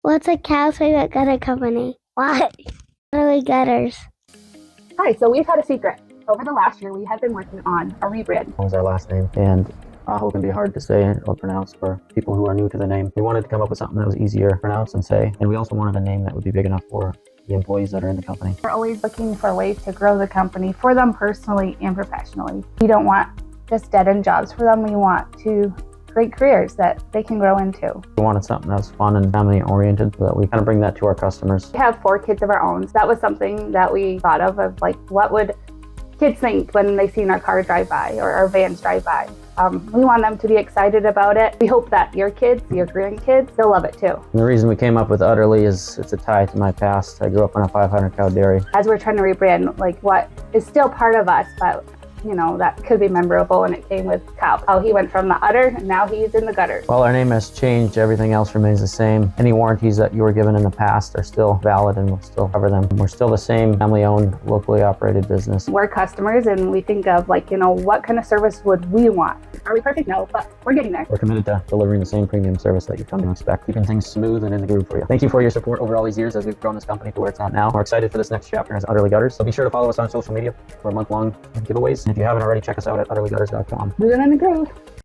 What's a cow's favorite gutter company? Why? Udderly Gutters. Hi, so we've had a secret. Over the last year, we have been working on a rebrand. What was our last name? And Aho can be hard to say or pronounce for people who are new to the name. We wanted to come up with something that was easier to pronounce and say, and we also wanted a name that would be big enough for the employees that are in the company. We're always looking for ways to grow the company for them personally and professionally. We don't want just dead-end jobs for them. We want to create careers that they can grow into. We wanted something that was fun and family-oriented so that we kind of bring that to our customers. We have 4 kids of our own. So that was something that we thought of like, what would kids think when they seen our car drive by or our vans drive by? We want them to be excited about it. We hope that your kids, your grandkids, they'll love it too. And the reason we came up with Udderly is it's a tie to my past. I grew up on a 500-cow dairy. As we're trying to rebrand, like what is still part of us, but you know, that could be memorable, and it came with cow. How he went from the udder and now he's in the gutters. While our name has changed, everything else remains the same. Any warranties that you were given in the past are still valid and we'll still cover them. We're still the same family-owned, locally operated business. We're customers and we think of like, you know, what kind of service would we want? Are we perfect? No, but we're getting there. We're committed to delivering the same premium service that you've come to expect, keeping things smooth and in the groove for you. Thank you for your support over all these years as we've grown this company to where it's at now. We're excited for this next chapter as Udderly Gutters. So be sure to follow us on social media for month-long giveaways. And if you haven't already, check us out at udderlygutters.com. Moving in the groove.